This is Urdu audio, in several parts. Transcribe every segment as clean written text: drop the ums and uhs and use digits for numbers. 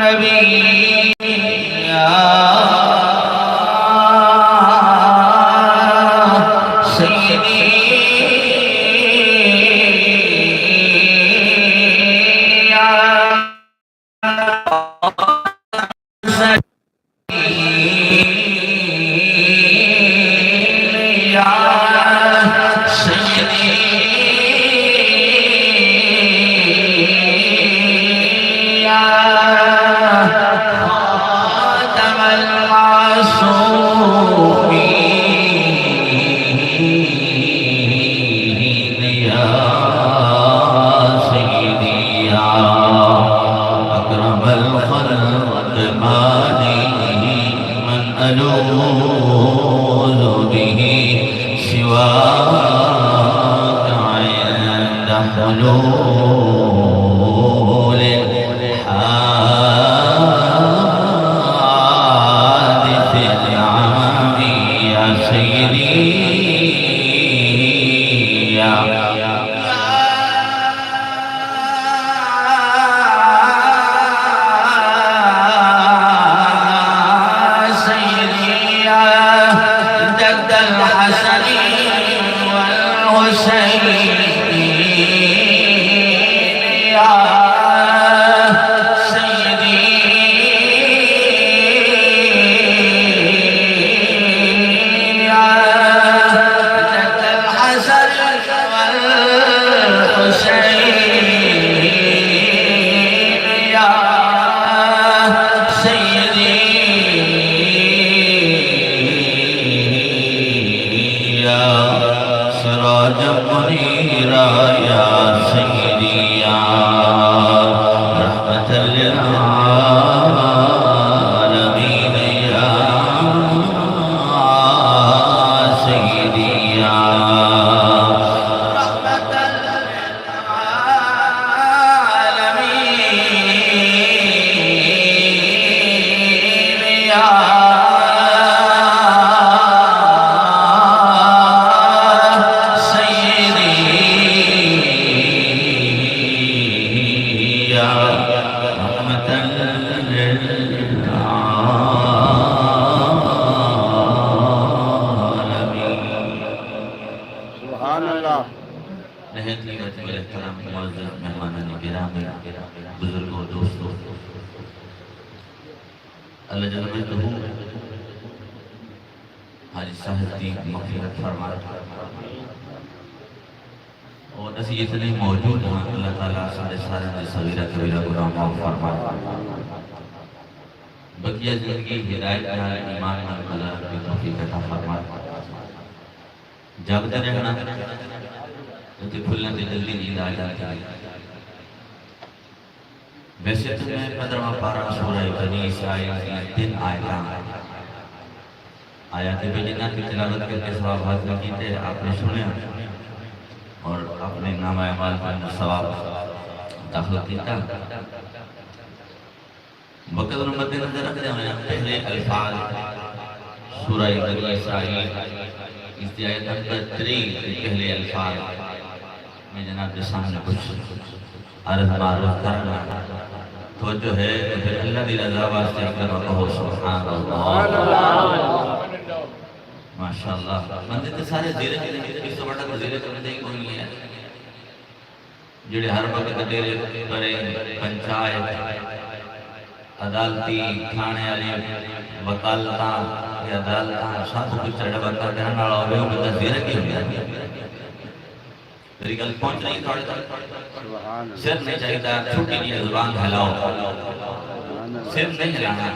نبی یا سیدی یا حلول الحادث العام يا سيدي يا سيدي يا جد الحسن والحسين بزرگوں دوستوں اللہ جل مجدہ حاجی صاحب دی مغفرت فرمائے اور اسی اتنے موجود ہیں اللہ تعالیٰ سارے صغیرہ کبیرہ گناہ معاف فرمائے بقیہ زندگی ہدایت کا ایمان اللہ کی توفیق عطا فرمائے جاگتے رہنا کیونکہ کھلنا تے جلدی نیند آ جاتی ہے ویسے تو میں 15واں پارہ سورہ بنی اسرائیل کی 3 آیات بینات کی تلاوت کر کے ثواب حاصل کیتے آپ نے سنیا اور اپنے نام اعمال پر ثواب داخل کیتا وقت نمبر نظر رکھتے ہیں پہلے الفاظ سورہ بنی اسرائیل اس کی آیت نمبر 3 پہلے الفاظ میں جناب کے سامنے کچھ عرض معروف کرنا تو جو ہے پھر اللہ دی رضا واسطے اکبر و کہو سبحان اللہ ماشاءاللہ بندے تے سارے زیرے اس سے بڑا زیرے کرنے دیں کوئی نہیں ہے جڑے ہر وقت ڈیرے بڑے پنچایت عدالتی تھانے والی وکالتاں یا عدالتاں سب کچھ چڑھا کرنے والا ہوئے وہ بندہ زیرے کی ہوئی ہے میری گل پہنچ نہیں تھوڑے تک صرف نہیں چاہیے تھا چھوٹی نہیں زبان پھیلاؤ صرف نہیں ہلانا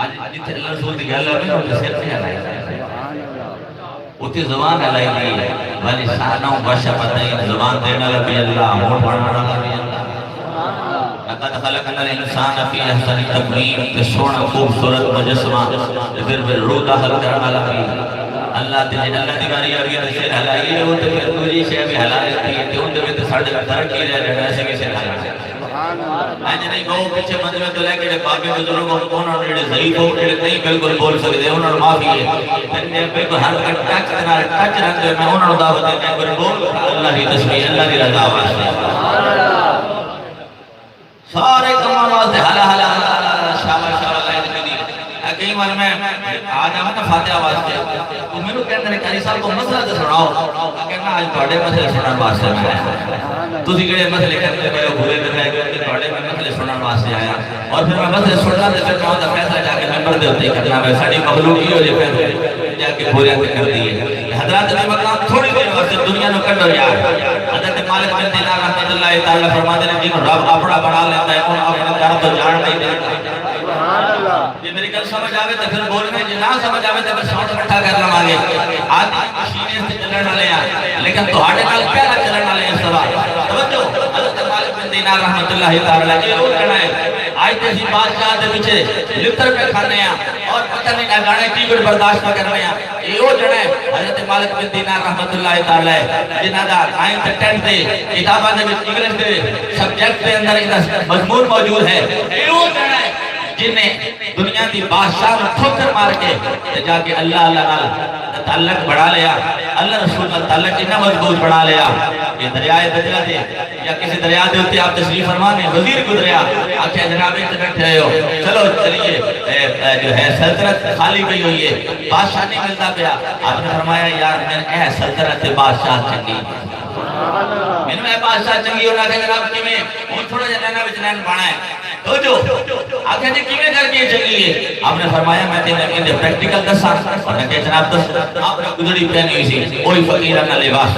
آج جتنے اللہ رسول دی گل ہے وہ صرف نہیں ہلائی اتنی زبان ہلائی گئی ولی سانوں بشا پتہ زبان دینا لگی اللہ ہون پڑھانا لگی اللہ لقد خلقنا الانسان فی احسن تقویم کہ سونا خوبصورت مجسمہ پھر روح داخل کرنا لگی اللہ تے اللہ دی باری آ گئی تے ہلائی ہے وہ تے پھر دوسری شے بھی ہلا لیتی ہے تے ان دے وچ ساڈے ترقی رہ رہنا ایسے کیسے ہلا سبحان اللہ اج نہیں کہو پیچھے مندر میں تو لے کے بابے بزرگ انہاں نے جڑے ضعیف ہو جڑے نہیں بالکل بول سکدے انہاں نوں معافی ہے تے بالکل ہر ٹچ نال ٹچ رہندے میں انہاں نوں دعوت دینا پر بول اللہ دی تسبیح اللہ دی رضا واسطے سبحان اللہ سارے کمال واسطے ہلا ہلا وال میں آ جاواں نا فاتحہ واسطے تو مینوں کہندے نے قاری صاحب کو مسئلہ تے سناؤ کہنا اج تواڈے مسئلے سنن واسطے میں آیا تسی کیڑے مسئلے کردے پئے ہو بھولے تے میں کہ تواڈے مسئلے سنن واسطے آیا اور پھر میں مسئلے سننا تے پھر میں دا فیصلہ جا کے ممبر دے اوتے کرنا ہے ساڈی مخلوق ہی ہو جے پھر جا کے بولیا تے کر دی حضرات علی مقام تھوڑی دیر واسطے دنیا نو کڈو یار حضرت مالک بن دینار رحمۃ اللہ تعالی فرماتے ہیں جن رب اپنا بنا لیتا ہے ان اپنے گھر تو جان نہیں دیتا سبحان اللہ یہ میری گل سمجھ آوے تے پھر بولنے جے نہ سمجھ آوے تے پھر ساؤنڈ اکٹھا کر لواں گے آج مشینے سے چلن والے ہیں لیکن تہاڈے نال پہلا چلن والے ہیں سوا توجہ حضرت مالک بن دینار رحمۃ اللہ تعالی یہ وہ کہنا ہے آج تے اسی بادشاہ دے پیچھے لتر پہ کھانے ہیں اور پتہ نہیں نہ گانے کی گڑ برداشت نہ کرنے ہیں یہ وہ جڑا ہے حضرت مالک بن دینار رحمۃ اللہ تعالی جنہاں دا 9th 10th کتاباں دے وچ انگلش دے سبجیکٹ دے اندر ایک مضمون موجود ہے یہ وہ جڑا ہے جن نے دنیا دی بادشاہ نو ٹھوکر مار کے جا کے اللہ نال تعلق بڑھا لیا اللہ رسول کا تعلق اتنا مضبوط بڑھا لیا یہ دریائے دجلہ دے یا کسی دریا دے ہوتے آپ تشریف فرمانے وزیر گزریا آکھیا جناب اتنے بیٹھے ہو چلو چلیے جو ہے سلطنت خالی گئی ہوئی ہے بادشاہ نہیں ملتا پیا آپ نے فرمایا یار میں اے سلطنت بادشاہ چنگی میں نے بادشاہ چنگی ہونا کہ جناب کی میں تھوڑا جنینا بچنین بانا ہے تو جو آخر جی کیویں کر کے چلی ہے آپ نے فرمایا میں تے میں پریکٹیکل دسا اور نے کہ جناب دس آپ نے گزڑی پہنی ہوئی سی وہی فقیرانہ لباس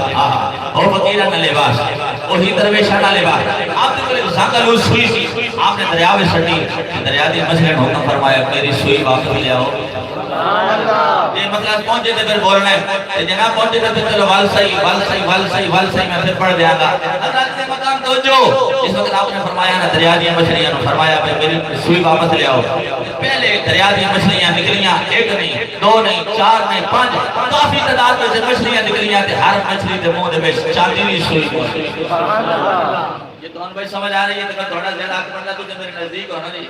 وہ فقیرانہ لباس وہی درویشانہ لباس آپ نے کوئی زنگل سوئی سی آپ نے دریا میں سٹی دریا دی مچھلی نے حکم فرمایا میری سوئی واپس لے آؤ یہ مطلب پہنچے تھے پھر بولنا ہے جناب پہنچے تھے پھر چلو وال صحیح میں پھر پڑھ دیا گا حضرت سے مقام توجہ اس وقت آپ نے فرمایا نا دریا دی مچھلیاں نے فرمایا میری سوئی واپس لے آؤ پہلے دریا دی مچھلیاں نکلیاں ایک نہیں دو نہیں چار نہیں پانچ کافی تعداد میں سے مچھلیاں نکلیاں تھے ہر مچھلی دے منہ دے وچ چاندی دی سوئی سبحان اللہ یہ تو ان بھائی سمجھ آ رہی ہے کہ تھوڑا زیادہ حق بنتا تو میرے نزدیک ہونا جی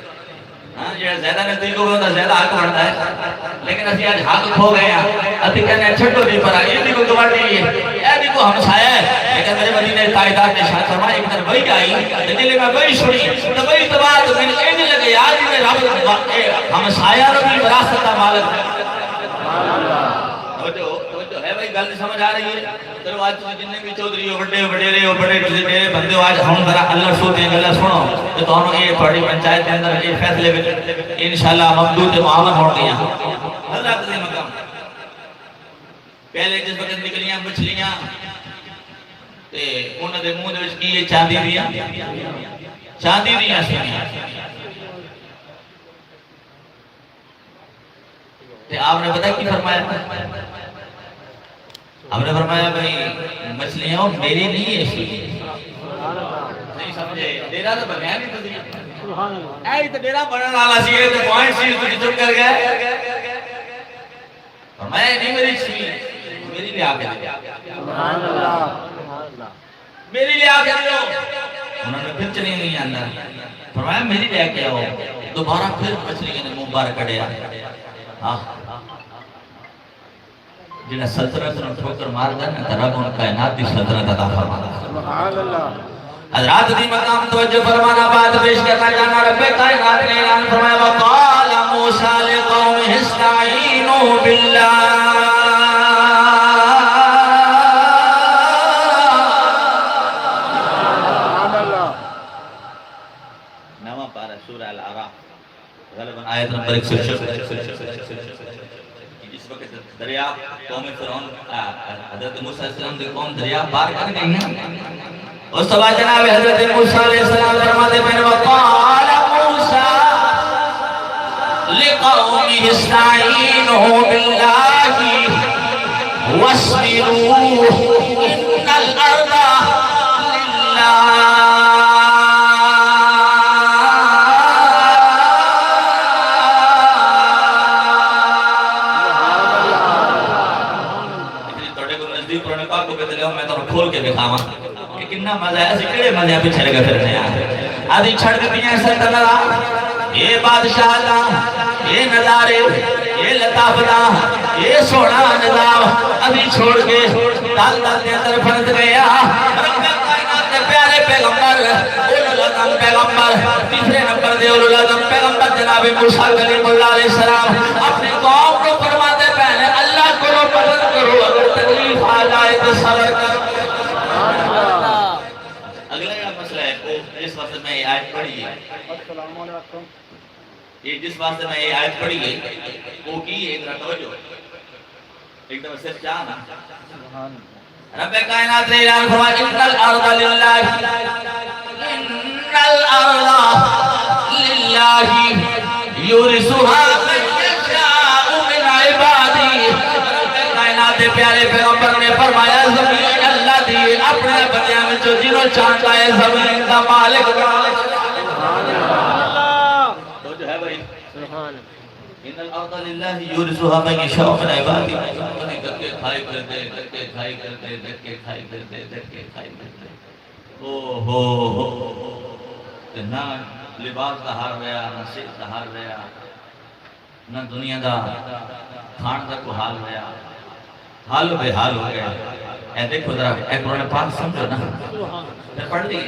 ہاں یہ زیادہ نزدیک ہوگا تو زیادہ حق بنتا ہے لیکن اسی آج حق کھو گئے ہیں اتی کہنے ہیں چھٹو دی پر آئی یہ بھی کو گوارڈی ہے یہ بھی کو ہمسایا ہے لیکن میرے مدینہ تائیدار نے شاہ فرمایا ایک در وہی آئی لیکن میں وہی سنی تو وہی تبار تو میں نے کہنے لگے یار میں رب ہمسایا رو بھی وراثت کا مالک تو ہے بھائی گل سمجھ آ رہی ہے چلو آج جننے بھی چودھری ہو بڑے وڈیرے ہو بڑے ڈیرے بندے ہو آج ہم ذرا اللہ رسول دی گلاں سنو تے تانوں یہ تھوڑی پنچایت دے اندر یہ فیصلے وچ انشاءاللہ ممدود تے معاون ہون گیاں اللہ تعالی مقام پہلے جس وقت نکلیاں مچھلیاں تے انہاں دے منہ دے وچ کی چاندی دیاں سیاں تے آپ نے پتہ کی فرمایا آپ نے فرمایا بھائی مچھلیاں میری نہیں ہے نہیں سمجھے ڈیرا تو بنیا نہیں تھی اے تو ڈیرا بننے والا سی تو پوائنٹ سی تو چپ کر گئے فرمایا نہیں میری سی میری لے آ کے سبحان اللہ میری لے آ کے دو انہوں نے پھر چلی گئی اندر فرمایا میری لے کے آؤ دوبارہ پھر مچھلیاں نے منہ باہر کڑیا ہاں جنہیں سلطنت نے ٹھوکر مار گا نا رب ان کائنات دی سلطنت عطا فرمانا سبحان اللہ حضرات دی مقام توجہ فرمانا بات پیش کرنا جانا رب کائنات نے اعلان فرمایا وقال موسیٰ لقومہ استعینوا باللہ سبحان اللہ نواں پارہ سورہ الاعراف غالباً آیت نمبر 166 دریا قوم فرعون حضرت موسیٰ علیہ السلام دی قوم دریا پار کر گئی ہیں اس کے بعد جناب حضرت موسیٰ علیہ السلام فرماتے ہیں وقال موسیٰ لقومہ استعینوا باللہ واصبروا ان الارض للہ کھول کے دکھاواں کہ کتنا مزہ ہے اسی کیڑے مزے پیچھے لگے پھرنے ہیں آدھی چھڑ دیتی ہیں سلطنت یہ بادشاہ دا یہ نظارے یہ لطافت یہ سونا نظام ابھی چھوڑ کے دال دال کے اندر پھنس گیا رب کائنات کے پیارے پیغمبر اولو العزم پیغمبر تیسرے نمبر دے اولو العزم پیغمبر جناب موسیٰ کلیم اللہ علیہ السلام اپنے قوم کو فرماتے پہنے اللہ کو مدد کرو اگر تکلیف آ جائے تو صبر کرو. اگلا یہ مسئلہ ہے جس وقت میں یہ آیت پڑھی ہے یہ جس وقت میں یہ آیت پڑھی ہے وہ کی ایک توجہ ایک دم صرف چاہنا رب کائنات نے اعلان فرمایا ان الارض للہ ان الارض للہ یورثها من یشاء من عبادہ. رب کائنات پیارے پیغمبر نے فرمایا زمین اللہ دی اپنے بندیاں میں جو جنہوں چاہتا ہے زمین کا مالک تو جو ہے بھائی ان الارض للہ یورثها من یشاء من عبادہ. دکے کھائی کرتے دکے کھائی کرتے دکے کھائی کرتے دکے کھائی کرتے او ہو نہ لباس دا ہار رہا نہ صحت دا ہار رہا نہ دنیا دا کھان دا کو حال رہا حال بے حال ہو گیا. اے دیکھو ذرا اے قرآن پاک سمجھو نا پھر پڑھ لیے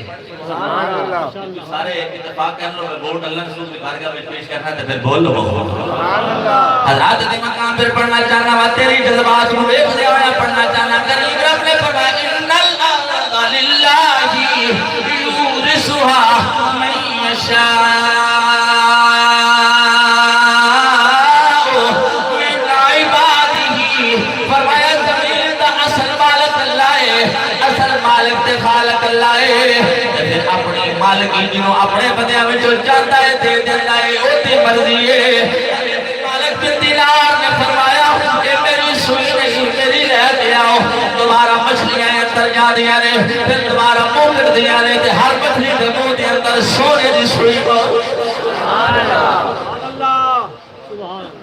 سارے اتفاق کر لو ووٹ اللہ رسول کی بارگاہ میں پیش کرنا ہے پھر بول لو حضرات دی مقام پھر پڑھنا چاہنا وا تیری جذبات کو دیکھ دے اور پڑھنا چاہنا کریم رب نے فرمایا ان الارض للہ یورثها من یشاء خالق اللہ ہے اپنی مالکی جنہوں اپنے بندیاں میں جو چاہتا ہے دے دیتا ہے اوٹی مرضی ہے. مالک بن دینار نے فرمایا کہ میری سوئی نہیں میری رہ دیا تمہارا مچھلیاں اندر جا دیا نے پھر تمہارا منہ کر دیا نے ہر مچھلی کے منہ کے اندر سونے دی سوئی کو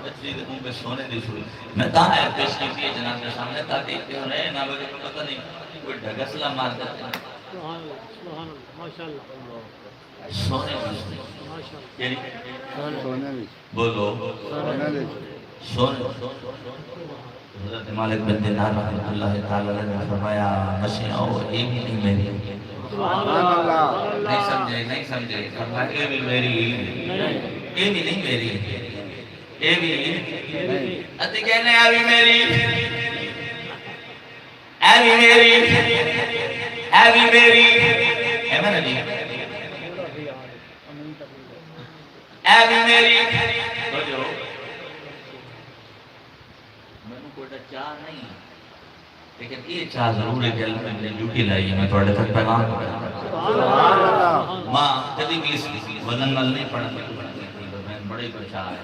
مچھلی کے منہ میں سونے دی سوئی میں کہاں ہے پیش کی تھی جناب کے سامنے تاکہ کیوں رہے نہ بجے کو پتہ نہیں کوئی ڈھگسلہ مار دیتے ہیں سونے بھی بولو سونے حضرت مالک بن دینار رحمت اللہ تعالیٰ نے فرمایا مشیاں اے بھی نہیں میری نہیں سمجھے فرمایا اے بھی میری اے بھی نہیں میری اے بھی اتی کہنے اے بھی میری اے بھی میری اے بھی میری اے میں نبی اے بھی میری میں نے کوئی چاہ نہیں لیکن یہ چاہ ضرور ہے کہ اللہ نے ڈیوٹی لائی ہے میں تھوڑے تک پیغام ماں کبھی بھی اس وزن نل نہیں پڑھنے بڑے کو چاہ ہے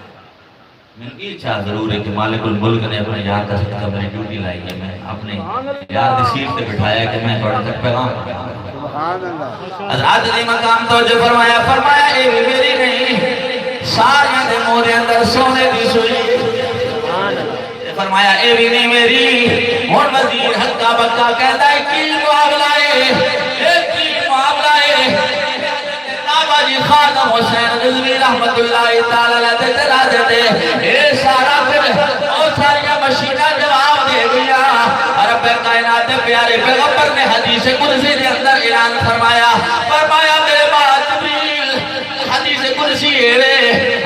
میں نے یہ چاہ ضرور ہے کہ مالک الملک نے اپنے یار کا صدقہ میں ڈیوٹی لائی ہے میں اپنے یار کی سیٹ سے بٹھایا کہ میں تھوڑے تک پیغام حضرات نے مقام توجہ فرمایا فرمایا اے بھی میری نہیں ساریاں دے مورے اندر سونے دی سوئی فرمایا اے بھی نہیں میری اور وزیر حقا بکا کہتا ہے کی معاملہ ہے کی معاملہ ہے بابا جی خادم حسین رضوی رحمت اللہ تعالیٰ لیتے چلا دیتے اے سارا پھر اور ساریاں مشینہ جواب دے گیا رب کائنات پیارے پیغمبر نے حدیث قدسی کے اندر اعلان فرمایا فرمایا میرے بات جبریل حدیث قدسی ہے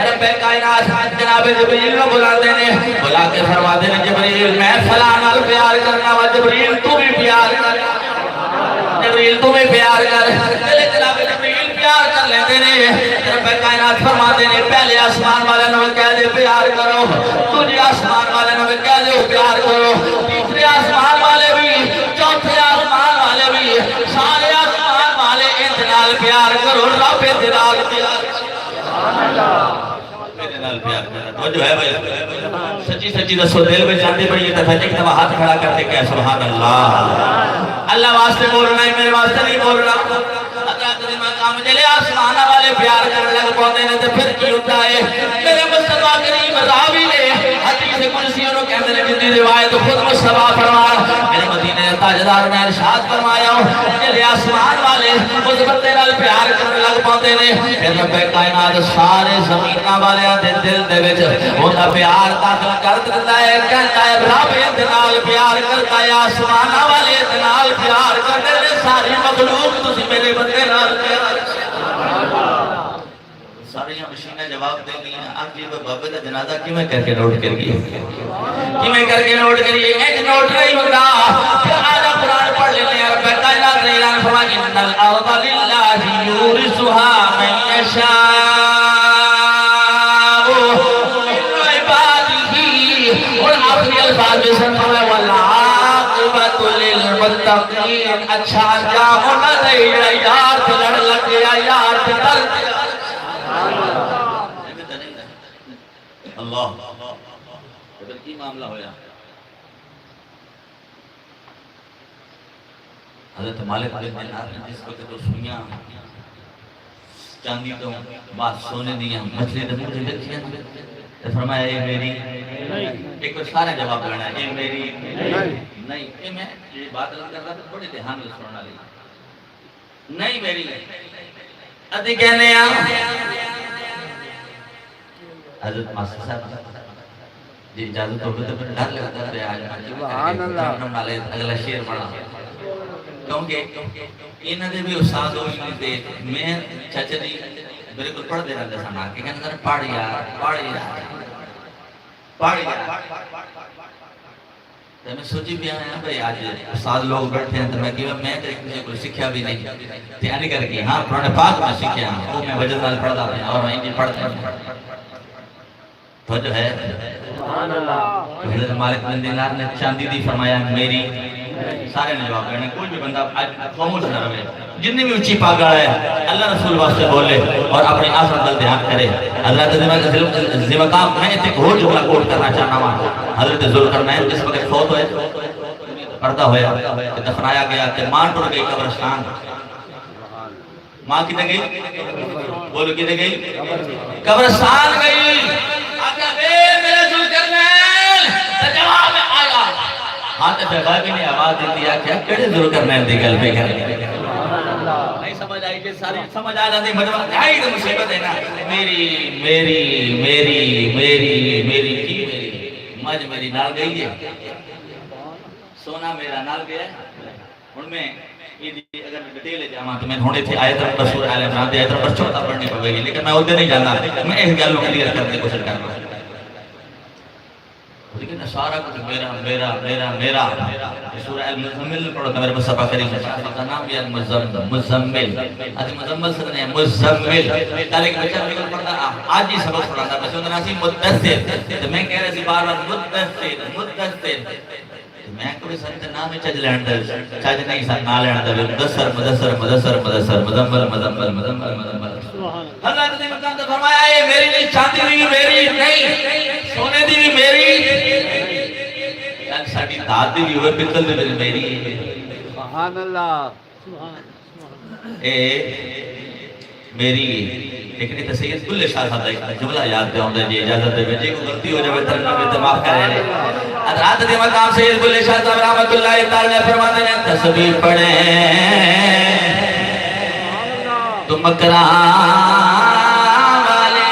رب کائنات جناب جبریل کو بلا دینے بلا کے فرما دینے جبریل میں فلانا پیار کرنا و جبریل تو بھی پیار کر جبریل تو بھی پیار کر جناب جبریل پیار کر لیتے ہیں رب کائنات فرما دینے پہلے آسمان والے نوے کہہ دے پیار کرو تجھے آسمان والے نوے کہہ دے پیار کرو تیسرے آسمان والے بھی چوتھے آسمان والے بھی سارے آسمان والے انتنال پیار کرو رب انتنال پیار وہ جو ہے بھائی سچی سچی دسو دل میں جانتے پڑی یہ دفعہ ایک دفعہ ہاتھ کھڑا کرتے کہ سبحان اللہ اللہ واسطے بولنا ہے میرے واسطے نہیں بولنا جلے آسمان والے پیار کرنے لگ پاتے ہیں تو پھر کی ہوتا ہے میرے مصطفیٰ کریم راوی نے حدیث قدسی انہوں کہتے ہیں جن دی روایت خود مصطفیٰ فرمایا میرے مدینہ تاجدار میں ارشاد فرمایا جلے آسمان والے اس بندے نال پیار کرنے لگ پاتے ہیں پھر رب کائنات سارے زمینہ والے دے دل دے وچ انہاں پیار داخل کر دیتا ہے کہتا ہے رب انتنال پیار کرتا ہے آسمان والے انتنال پیار کرتے ہیں ساری مخلوق تسی میرے بندے نال پیار ساری مشینیں جواب دے دیا آپ جی بابے کا جنازہ کیوں میں کر کے نوٹ کریے کیوں میں کر کے نوٹ کریے ایک نوٹ نہیں ہوتا پھر آجا قرآن پڑھ لینے رب کائنات نے اعلان فرمایا ان الارض للہ یورثها من یشاء من عباده اور آخری الفاظ میں فرمایا والعاقبۃ للمتقین اچھا انجام ہونا چاہیے یار سے لڑ لگ گیا یار سے ڈر گیا اللہ پھر کی معاملہ ہویا حضرت مالک بن دینار نے جس کو کہ تو سوئیاں چاندی تو بات سونے دیا مچھلی تو مجھے دیکھیا تو فرمایا اے میری ایک کچھ سارے جواب کرنا ہے اے میری نہیں اے میں یہ بات کر رہا تھا تھوڑی دھیان سے سننا لی نہیں میری ادھی کہنے آ حضرت ماسٹر صاحب جی اجازت ہوگی تو پھر ڈر لگتا ہے آج سبحان اللہ اگلا شعر پڑھا کیونکہ انہاں دے بھی استاد ہوئی تے میں چچا جی میرے کو پڑھ دے رہا تھا سنا کہ کہنا پڑھ یار تو میں سوچی بھی آیا بھائی آج استاد لوگ بیٹھے ہیں تو میں کہ میں کسی کو سیکھا بھی نہیں تیاری کر کے ہاں قرآن پاک میں سیکھا وہ میں وجہ نال پڑھتا تھا اور میں انجی پڑھتا ہوں تو جو ہے سبحان اللہ حضرت مالک بن دینار نے چاندی دی فرمایا میری سارے نے جواب کرنے کوئی بھی بندہ خاموش نہ رہے جتنی بھی اونچی پاگڑ ہے اللہ رسول واسطے بولے اور اپنی آخرت کا دھیان کرے حضرت ذمقام میں ایک اور جملہ کوٹ کرنا چاہنا ہوں حضرت ذوالقرنین جس وقت فوت ہوئے پردہ ہویا کہ دفنایا گیا کہ ماں ٹوٹ گئی قبرستان ماں کدھر گئی بولو کدھر گئی قبرستان گئی آقا بے میرے ذوالقرنین جواب آیا ہاتھ پہ بھی نہیں آواز دیتی ہے کیا کڑے ذوالقرنین دی گل پہ کریں نہیں سمجھ آئی کہ ساری سمجھ آ جاتی مجمع آئی تو مصیبت ہے نا میری کی میری مجھ میری نال گئی ہے سونا میرا نال گیا ہے ان میں اگر ڈیٹیل جاما تو میں ہونے تھے آیت نمبر سورہ آل عمران دی آیت نمبر 14 پڑھنی پڑے گی لیکن میں ادھر نہیں جانا میں اس گل کو کلیئر کرنے کی کوشش کرنا لیکن سارا کچھ میرا سورہ المزمل پڑھو تو میرے مصطفیٰ کریم کا نام بھی المزمل آج مزمل سے نہیں مزمل تالیک بچہ نکل پڑھتا آج ہی سبق پڑھاتا بچہ ہوتا ناسی مدثر تو میں کہہ رہا سی بار بار مدثر میں کوئی سنت نام چج لینڈر چج نہیں سن نہ لینڈر مدثر مزمل حضرت نے مکان تو فرمایا یہ میری نہیں چاندی بھی میری نہیں سونے دی بھی میری ساڑی دادی بھی ہوئے پتل بھی میری سبحان اللہ اے میری لیکن یہ سید کل شاہ صاحب ایک جملہ یاد دے ہوں جی اجازت دے جی کو غلطی ہو جائے ترنہ میں اتماف کرے حضرات دی مقام سید کل شاہ صاحب رحمت اللہ تعالی فرماتے ہیں تسبیح پڑھیں تو مکرام والے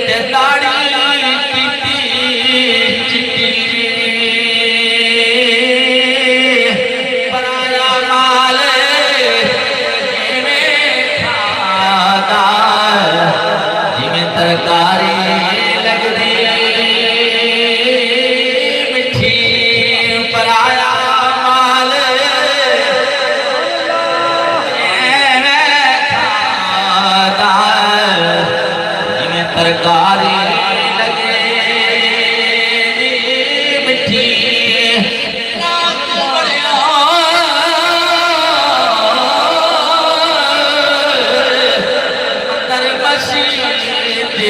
تے داڑھی پیتی چٹی پرایا مال میں کھاتا جی میں ترکاری لگ دی مٹھی پرایا ترکاری لگے مٹھی اندر مسجد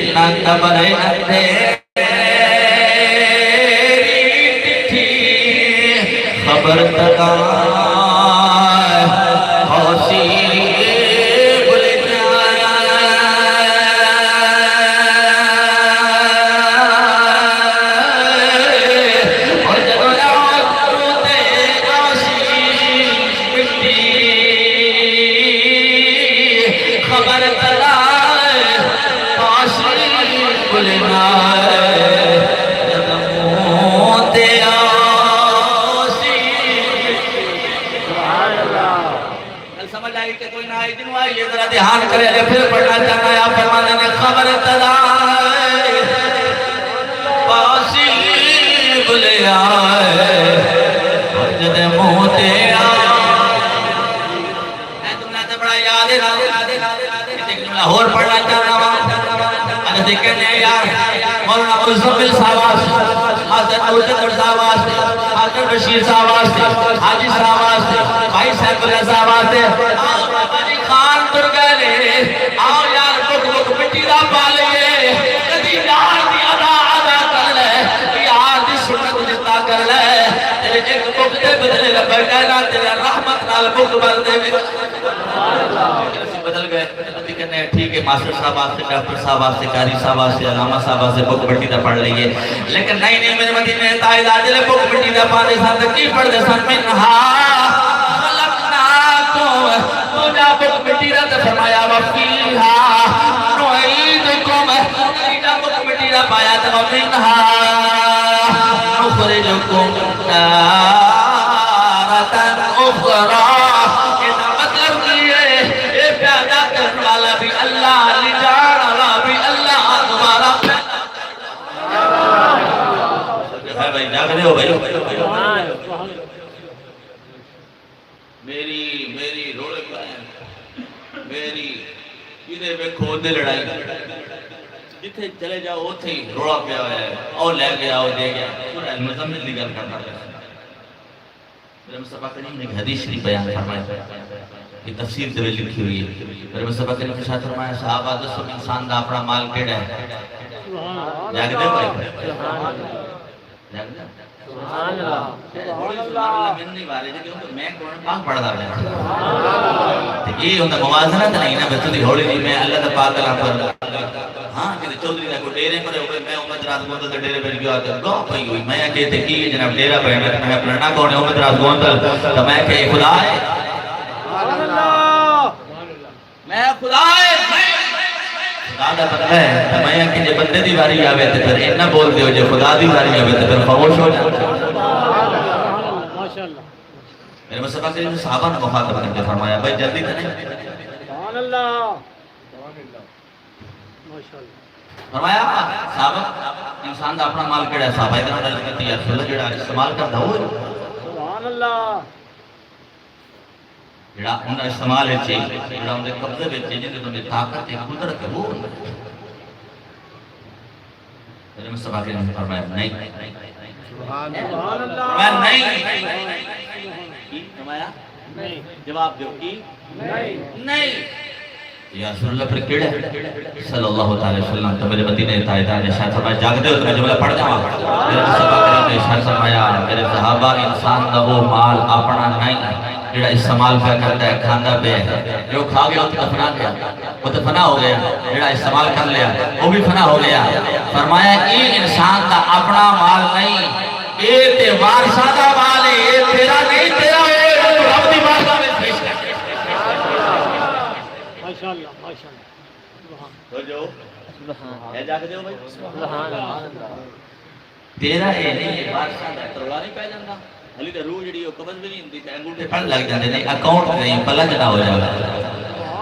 نہ قبر اندھیری خبر تکا خوشی سمجھ آئی کہ کوئی نہ آئی دن آئی یہ ذرا دھیان کرے اگر پھر پڑھنا چاہنا ہے آپ فرمانے نے خبر تدائے پاسی بلے آئے وجد موتے آئے تم نے بڑا یاد ہے لاہور پڑھنا چاہنا اگر دیکھیں گے یار مولانا مزمل صاحب حضرت نور صاحب حضرت بشیر صاحب حاجی صاحب بھائی صاحب اللہ صاحب بابا جی خان تر گئے آؤ یار بک مٹی دا پا لئے کدی یار دی ادا کر لے یار دی سنت جتا کر لے تیرے ایک بک دے بدلے رب کہنا تیرے رحمت نال بک بل دے بدل گئے کہنے ٹھیک ہے ماسٹر صاحب آپ سے ڈاکٹر صاحب آپ سے قاری صاحب آپ سے علامہ صاحب آپ سے بک مٹی دا پڑھ لئیے لیکن نہیں میرے مدینے تائید آجلے بک مٹی دا پانے ساتھ کی پڑھ دے ساتھ منہا خلقناکم تجا بک مٹی دا فرمایا وفیہا نعیدکم تجا بک مٹی دا پایا تا ومنہا نخرجکم تارتاً اخرى میری روڑے پائیں میری کدھے میں کھودے لڑائی جتھے چلے جاؤ اتھے ہی روڑا پیا ہے اور لے گیا اور دے گیا سورہ المزمل دی گل کرنا ہے میرے مصطفیٰ کریم نے ایک حدیث شریف بیان فرمایا یہ تفسیر دے لکھی ہوئی ہے میرے مصطفیٰ کریم کے ساتھ فرمایا صحابہ دسو انسان دا اپنا مال کیڑا ہے جاگ دے بھائی جاگ دے سبحان اللہ سبحان اللہ میں نہیں بارے جو کہ میں قرآن پاک پڑھدا رہا تے یہ ہوندا موازنہ نہیں نا بچوں دی ہولی نہیں میں اللہ دا پاک اللہ پر ہاں کہ چودھری دا کو ڈیرے پر ہوئے میں امت رات گوندل دے ڈیرے پر گیا تے گو پئی ہوئی میں کہتے کی جناب ڈیرا پہ میں اپنا نہ کونے امت رات گوندل تو میں کہ خدا ہے سبحان اللہ میں خدا ہے خدا پتہ ہے میں کہ جے بندے دی واری آوے تے پھر اتنا بول دیو جے خدا دی واری آوے تے پھر خاموش ہو جاؤ ماشاءاللہ میرے مصطفیٰ کریم صحابہ نے مخاطب کر کے فرمایا بھائی جلدی کریں سبحان اللہ سبحان اللہ ماشاءاللہ فرمایا صحابہ انسان دا اپنا مال کیڑا ہے صحابہ اتنا دل کرتی ہے رسول اللہ جڑا استعمال کردا ہو سبحان اللہ جڑا انہاں استعمال ہے جڑا ان دے قبضے وچ جے تے طاقت ہے قدرت ہے وہ میرے مصطفیٰ کریم نے فرمایا نہیں سبحان اللہ میں نہیں کی فرمایا نہیں جواب دیو کی نہیں یا رسول اللہ پر کیڑا صلی اللہ تعالی وسلم تو میرے مدینے تائیدار نے شاید فرمایا جاگ دے تو جملہ پڑھ جاواں میرے مصطفیٰ کریم نے شاید فرمایا میرے صحابہ انسان دا وہ مال اپنا نہیں جڑا استعمال کرتا ہے کھانا پہ جو کھا گیا وہ تو فنا گیا وہ تو فنا ہو گیا جڑا استعمال کر لیا وہ بھی فنا ہو گیا فرمایا یہ انسان کا اپنا مال نہیں یہ تے وارثہ دا مال ہے یہ تیرا نہیں تیرا ہے رب دی بارگاہ میں پیش کر ماشاءاللہ ماشاءاللہ تو جو سبحان ہے جاگ دیو بھائی سبحان اللہ تیرا ہے نہیں وارثہ دا تلوار نہیں پہ جاندا علی تے روح جڑی او قبض بھی نہیں ہوندی تے انگوٹھے پڑ لگ جاندے نے اکاؤنٹ نہیں پلج نہ ہو جاوے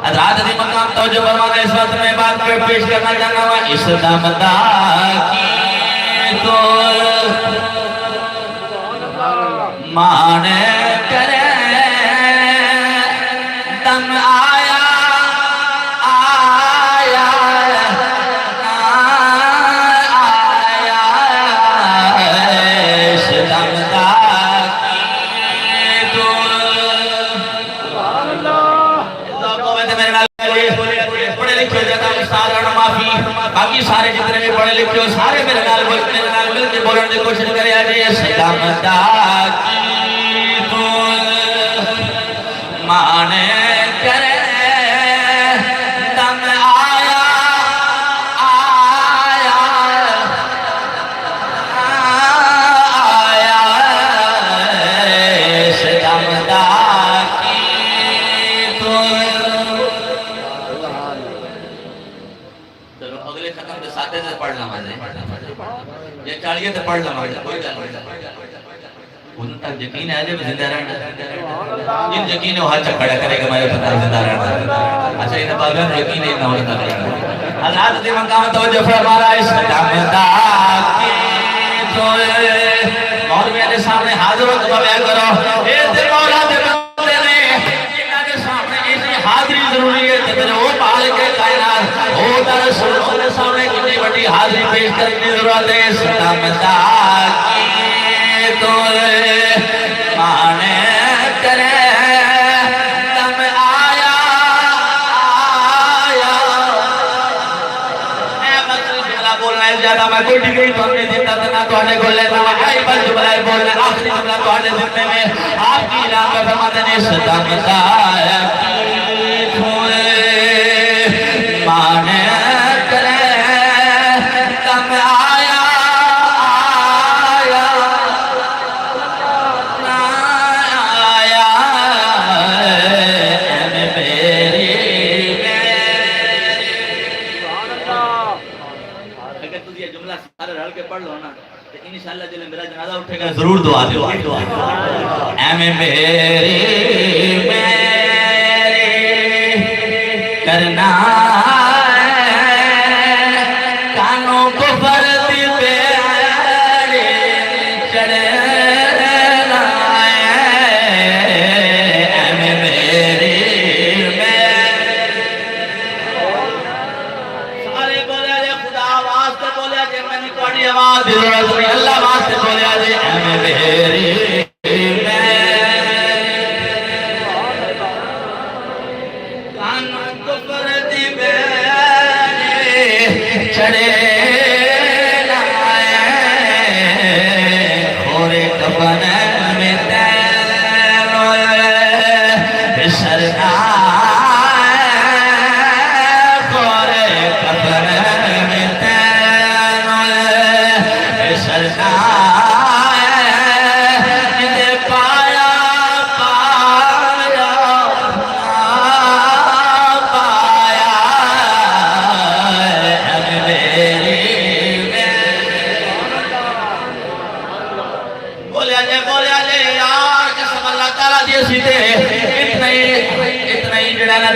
حضرات دی مقام توجہ فرمانے اس وقت میں بات پہ پیش کرنا چاہتا ہوں اس دم دا کی تو مان کرے دم آیا آیا آیا اس دم دا باقی سارے جتنے بھی پڑھے لکھے ہو سارے میرے نال مل کے بولنے کی کوشش کرے آجے سلام دا کی تو مانے کرے دم آیا آیا آیا سلام دا کی تو پڑھ لما یہ چالیے تو پڑھ لما کوئی گل نہیں ان تک یقین ہے جب زندہ رہنا جن یقین وہ ہاتھ کھڑا کرے کہ میں پتہ زندہ رہنا اچھا یہ بابا یقین ہے نہ ہوتا رہنا حضرات دی مقام توجہ فرمایا اس دمدا کے توئے مولوی کے سامنے حاضر ہو تو بیان کرو اے تے مولا دے بندے نے جنہاں کے سامنے اس حاضری ضروری ہے تے وہ پال کے کائنات او در رسول کے سامنے کتنی بڑی حاضری پیش کرنے کی ضرورت ہے اس دمدا کے توئے مانے کرے دم آیا آیا اے مطلب جملہ بولنا ہے زیادہ میں کوئی ڈگری تو اپنے دیتا تھا نہ تو آنے کو لیتا میں آئی بل جملہ بولنا ہے آخری جملہ تو آنے دیتے میں آپ کی اعلان کا فرماتے نے صدم دایا کی تھوئے مانے کرے دم آیا پڑھ لو نا تو انشاءاللہ جلے میرا جنازہ اٹھے گا ضرور دعا دے اے میری کرنا کانوں کو فرد پیارے چڑھنا اے میری سارے بولے جے خدا آواز سے بولے جے میں نے کوڑی آواز دے اللہ آواز سے بولے جے اے میری چڑے لائے خورے کفن میں تین ہوئے سرنا خورے کفن میں تین ہوئے سرنا جدے پایا پایا پایا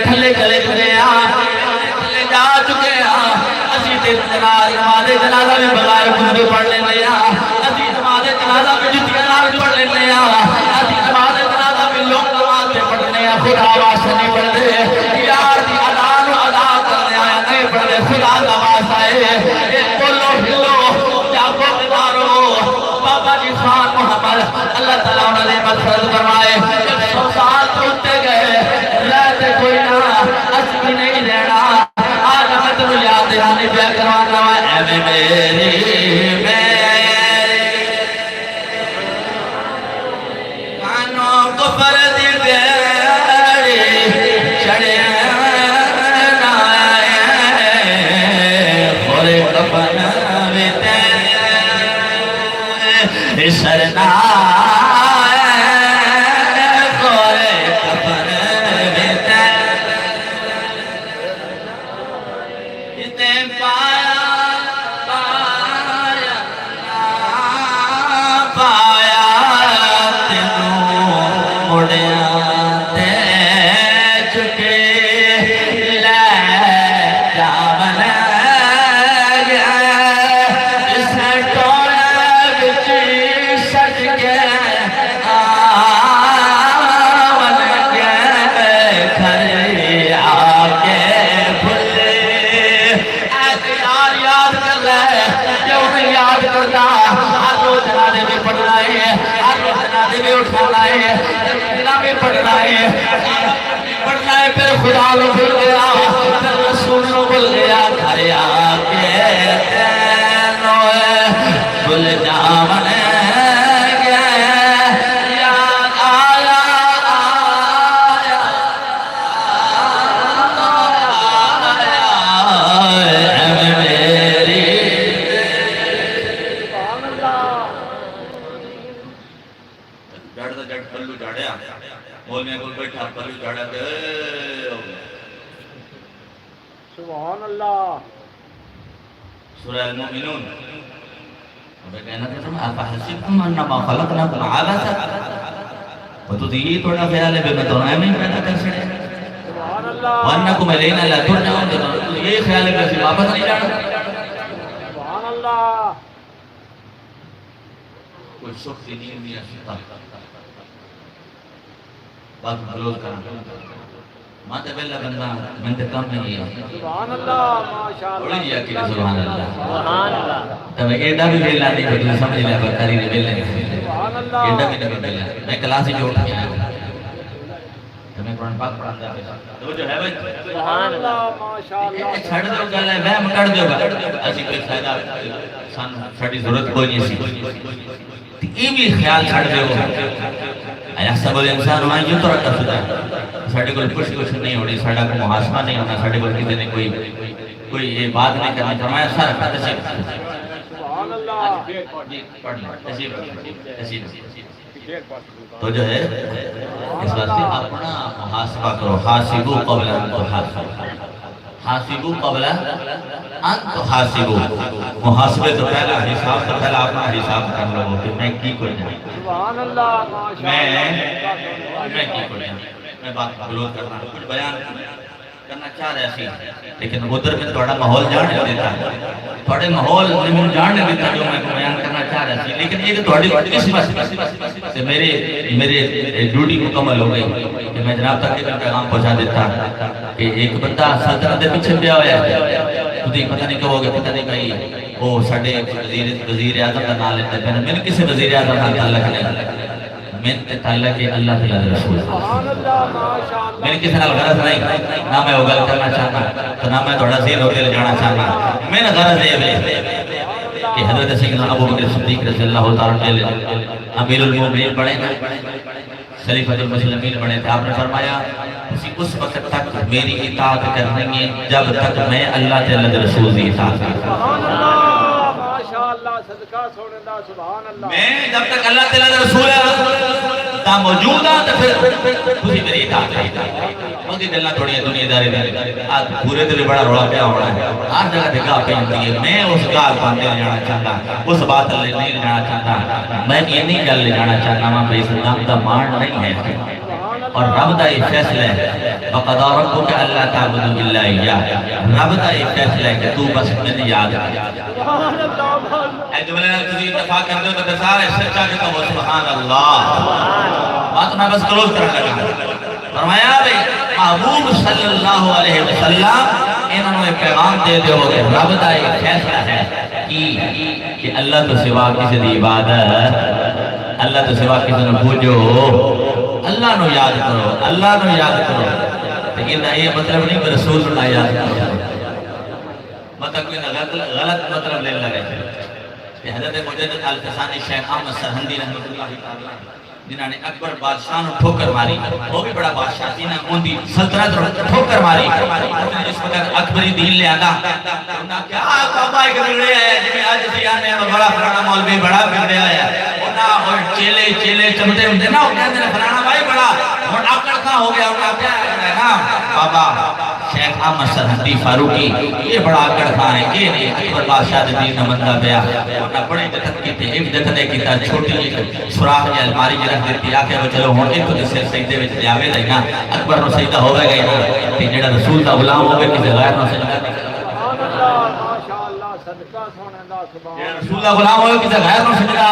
تھلے چلے کھلے تھلے جا چکے اسی تے نماز جنازہ بھی بغیر گزرے پڑھ لینے اسی نماز جنازہ بھی جتیاں نال پڑھ لینے اسی نماز جنازہ بھی لوگ نماز پہ پڑھنے خدا واسطے نہیں پڑھتے یار دی اذان و ادا کرنے آیا نہیں پڑھتے خدا دا واسطہ ہے بولو ہلو جاگو بیدارو بابا جی خان محمد اللہ تعالیٰ انہوں نے مغفرت فرمائے 100 سال چھوٹے گئے رہتے کوئی نہ اسکی نہیں رہنا آج ہمیں تم یاد دہانی پہ کروانا اے میری کانوں کو فرد گئے چڑے نائے خورے کفن میں تین سرنا پڑھنا ہے پھر خدا لو بھول گیا پھر رسول لو بھول گیا گھر آکے تینو بھول جامن گیا یاد آیا آیا میری جڑ دا جڑ پلو جڑیا بول میں کوئی بیٹھا پلو جڑا دے سبحان اللہ سورہ المؤمنون میں کہنا تھا تم افحسبتم انما خلقناکم عبثا تو یہ تھوڑا خیال ہے میں تو نہیں پیدا کر سکتے سبحان اللہ وانکم الینا لا ترجعون تو یہ خیال ہے کہ واپس نہیں جانا سبحان اللہ کوئی سختی نہیں دیا سکتا بات بلوز کرنا ماتے بلہ بندہ من تے کم نہیں ہے سبحان اللہ ماشاءاللہ بڑی جی آکی سبحان اللہ سبحان اللہ تب ایڈا بھی بیلا نہیں تو تم سمجھ لیا بکاری نے بیلا نہیں سبحان اللہ ایڈا بھی نہیں بیلا میں کلاسی جو اٹھ گیا تو میں قرآن پاک پڑھا دیا تو جو ہے بھائی سبحان اللہ ماشاءاللہ چھڑ دو گل ہے میں مکڑ دیو گا اسی کوئی فائدہ سان ساڑی ضرورت کوئی نہیں سی یہ بھی خیال چھڑ دیو ایا سب انسان وہاں یوں تو رکھا سکتا ہے ساڑھے کوئی کچھ نہیں ہو رہی ساڑھا کو محاسمہ نہیں ہونا ساڑھے کو کسی نے کوئی یہ بات نہیں کرنی فرمایا سارا کا تشریف سبحان اللہ پڑھ لیں تشریف تو جو ہے اس بات سے اپنا محاسبہ کرو حاسبو قبل ان تحاسبو حاسبو قبل ان تحاسبو محاسبے تو پہلا حساب تو پہلا اپنا حساب کر لو کہ میں کی کوئی نہیں سبحان اللہ ماشاءاللہ میں کی کوئی نہیں میں بات بلوز کرنا کچھ بیان کرنا چاہ رہا سی لیکن ادھر میں تھوڑا ماحول جان نہیں دیتا تھوڑے ماحول میں جان نہیں دیتا جو میں بیان کرنا چاہ رہا سی لیکن یہ تھوڑی قسمت سے میرے ڈیوٹی مکمل ہو گئی کہ میں جناب تک ایک پیغام پہنچا دیتا کہ ایک بندہ سلطنت کے پیچھے پیا ہوا ہے خود ہی پتہ نہیں کہو گے پتہ نہیں کہیں وہ ساڈے وزیر اعظم کا نام لیتا ہے میں نے کسی وزیر اعظم کا تعلق نہیں میں تعلق ہے اللہ تعالی رسول سبحان اللہ ماشاءاللہ میں کسی نال غرض نہیں نہ میں وہ گل کرنا چاہتا تو نہ میں تھوڑا ذہن ہو کے جانا چاہتا میں نے غرض یہ ہے کہ حضرت سیدنا ابو بکر صدیق رضی اللہ تعالی عنہ امیر المومنین بڑے نا خلیفۃ المسلمین بڑے تھے آپ نے فرمایا اس وقت تک میری اطاعت کرنی ہے جب تک میں اللہ تعالی رسول کی اطاعت کروں سبحان اللہ ماشاءاللہ صدقہ سونے دا سبحان اللہ میں جب تک اللہ تعالی رسول دا موجود ہے تو پھر تسی میری اطاعت کریں مگر گلاں تھوڑی دنیا داری دی آج پورے دل بڑا رولا پیا ہونا ہے ہر جگہ تے گاہ پئی ہوندی ہے میں اس گال باندھے جانا چاہتا اس بات لے نہیں جانا چاہتا میں یہ نہیں گل لے جانا چاہتا میں بھائی اسلام دا مان نہیں ہے اور رب دا یہ فیصلہ ہے وَقَضَى رَبُّكَ أَلَّا تَعْبُدُوا إِلَّا إِيَّاهُ رب دا یہ فیصلہ ہے کہ تو بس مجھے یاد کر سبحان اللہ اے جملے نے تجھے اتفاق کر دو تو سارے سچا کہ تو سبحان اللہ بات میں بس کلوز کرنے لگا فرمایا بھئی محبوب صلی اللہ علیہ وسلم انہوں نے پیغام دے دے ہو گئے رب دا یہ فیصلہ ہے کہ اللہ تو سوا کسی دی عبادت اللہ تو سوا کسی نے پوجو اللہ نو یاد کرو اللہ نو یاد کرو لیکن یہ مطلب نہیں کہ رسول نو یاد کرو مطلب کوئی غلط مطلب لے لگے کہ حضرت مجدد الفسانی شیخ احمد سرہندی رحمت اللہ تعالیٰ جنہوں نے اکبر بادشاہ نے ٹھوکر ماری وہ بھی بڑا بادشاہ تھی نا ان دی سلطنت نے ٹھوکر ماری جس وقت اکبری دین لے آنا انہاں کیا بابا ایک بگڑے ہے جنہیں آج سیانے بڑا فلانا مولوی بڑا بگڑے آیا اور چیلے چمتے ہوندے نا وہ کہتے ہیں فلانا بھائی بڑا اور اکڑ کھا ہو گیا انہاں کیا ہے نا بابا شیخ احمد سرہندی فاروقی یہ بڑا اکڑ کھا ہے یہ نہیں اکبر بادشاہ دین نہ مندہ بیا انہاں بڑے جتن کیتے ایک جتنے کیتا چھوٹی ایک سوراخ یا الماری جی رکھ دیتی آکے وہ چلو ہوں ایک تو سر سجدے وچ لے آوے نا اکبر نو سجدہ ہوے گا نا تے جڑا رسول دا غلام ہوے کسے غیر نو سجدہ نہیں سبحان اللہ ماشاءاللہ صدقہ سونے دا سبحان رسول دا غلام ہوے کسے غیر نو سجدہ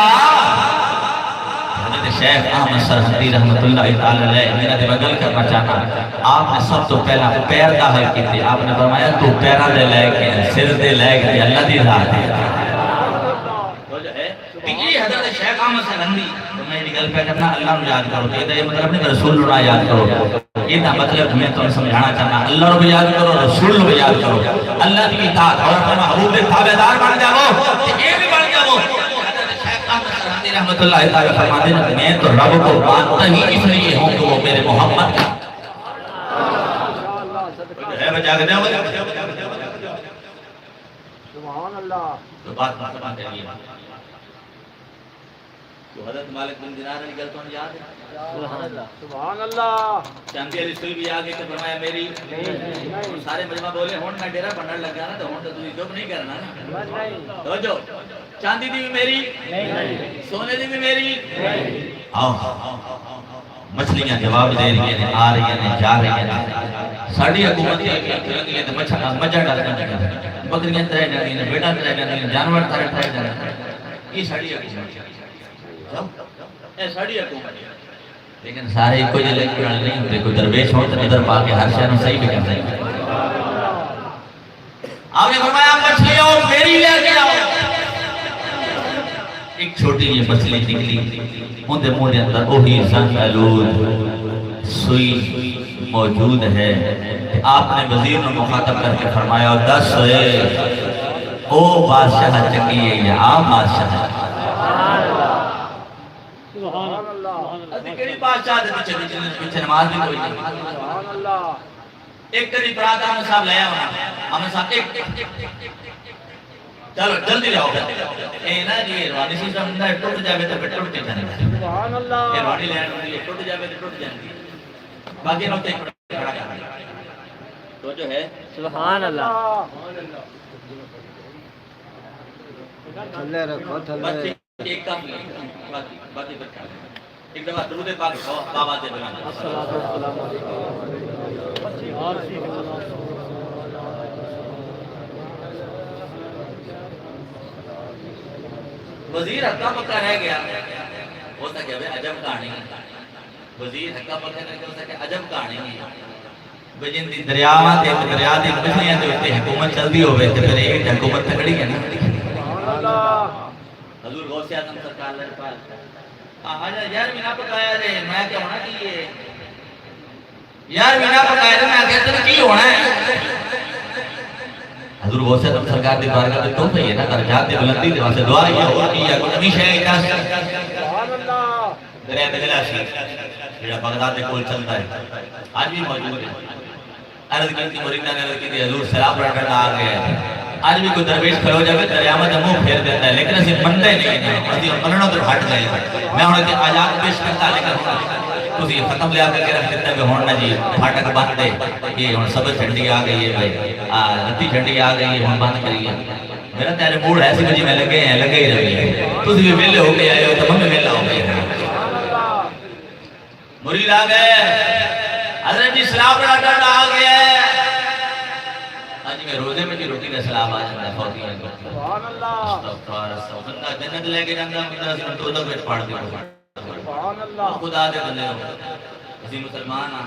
حضرت شیخ احمد سرہندی رحمت اللہ تعالی علیہ میرا دے بغل کرنا چاہتا آپ نے سب تو پہلا پیر داخل کیتے آپ نے فرمایا تو پیراں دے لے کے سر دے لے کے اللہ دی ذات ہے یہ حضرت شیخ احمد سرہندی تو میں یہ گل پہ کرنا اللہ نو یاد کرو یہ مطلب نہیں رسول نو یاد کرو یہ دا مطلب میں تمہیں سمجھانا چاہتا اللہ نو یاد کرو رسول نو یاد کرو اللہ کی اطاعت اور اپنے محبوب کے تابعدار بن جاؤ یہ بھی بن جاؤ رحمت اللہ تعالیٰ فرماتے ہیں میں تو رب کو مانتا ہی اس لیے ہوں کہ وہ میرے محمد کا ہے بچا کے دے سبحان اللہ تو بات مقبہ کریے تو حضرت مالک بن دینار علی گلتوں نے یاد ہے سبحان اللہ چاندی علی سوئی بھی آگے کہ فرمایا میری سارے مجمع بولے ہون میں ڈیرہ بننے لگا نا تو ہون تو تجھے جب نہیں کرنا نا تو جو چاندی دی بھی میری سونے دی بھی میری آؤ مچھلیاں جواب دے رہی ہیں آ رہی ہیں جا رہی ہیں ساڑھی حکومت ہے مجھا ڈال ہیں بکریاں ترے جاتی ہیں بیٹا ترے جاتی ہیں جانور ترے جاتی ہیں یہ ساڑھی حکومت ہے ساڑھی حکومت ہے لیکن سارے کوئی جلے نہیں ہوتے کوئی درویش ہوتے نظر پا کے ہر شہر صحیح بھی کرتے ہیں آپ نے فرمایا مچھلیاں میری لے کے آؤ ایک چھوٹی یہ مچھلی نکلی ان دے منہ دے اندر وہی زنگ آلود سوئی موجود ہے آپ نے وزیر نے مخاطب کر کے فرمایا دس او بادشاہ چکی ہے یا عام بادشاہ ہے سبحان اللہ ادھی کیڑی بادشاہ دے چلی چلی پیچھے نماز بھی کوئی نہیں سبحان اللہ ایک کری برات آمد صاحب لیا ہونا آمد صاحب ایک چلو جلدی جاؤ اے نا جی روانی سی سمجھنا ہے ٹوٹ جاوے تو پھر ٹوٹ کے جانے گا سبحان اللہ اے روانی لین ہوئی ہے ٹوٹ جاوے تو ٹوٹ جانے گا باقی نوتے ایک کھڑا کرنا تو جو ہے سبحان اللہ تھلے رکھو تھلے بس ایک کام باقی بچہ ایک دفعہ درود پاک بابا دے بلانا الصلوۃ والسلام وزیر حقہ پکا رہ گیا ہو سکے عجب کہانی وزیر حقہ پکا رہ گیا ہو سکے عجب کہانی بجن دی دریاواں تے دریا دی مچھلیاں دے اوتے حکومت چلدی ہوے تے پھر ایک حکومت تکڑی ہے نا سبحان اللہ حضور غوث اعظم سرکار لڑ پال آجا یار مینا پکایا دے میں کیا ہونا کی ہے یار مینا پکایا دے میں کہتا ہے کی ہونا ہے حضور غوث اعظم سرکار دی بارگاہ میں تو ہے نا درجات دی بلندی دے واسطے دعا یہ ہو کی ہے کوئی نئی شے اجازت سبحان اللہ دریا دجلہ شریف جڑا بغداد دے کول چلتا ہے آج بھی موجود ہے عرض کی مریدہ نے عرض کی حضور سلام رکھنا آ گیا ہے آج بھی کوئی درویش کھلو جائے دریا میں منہ پھیر دیتا ہے لیکن اسے منتے نہیں ہیں اسے مننوں تو ہٹ گئے میں انہوں نے آزاد پیش کرتا لیکن تسی ختم لیا کر کے رکھ دیتا ہے کہ ہون نا جی پھاٹک بند دے یہ ہون سب جھنڈی آ گئی ہے بھائی رتی جھنڈی آ گئی ہے ہون بند کریے میرا تیرے موڈ ایسی بجی میں لگے ہیں لگے ہی رہی ہے تسی بھی ویلے ہو کے آئے ہو تو ہم بھی ویلہ ہو گئے ہیں مرید آ گئے حضرت جی سلام رکھنا آ گیا ہے آج میں روزے میں بھی روٹی کا سلام آ جاتا ہے فوتی میں سبحان اللہ بندہ جنت لے کے جاندہ بندہ سے تو دو بیٹ پاڑ دے سبحان اللہ خدا دے بندے ہو اسی مسلمان ہاں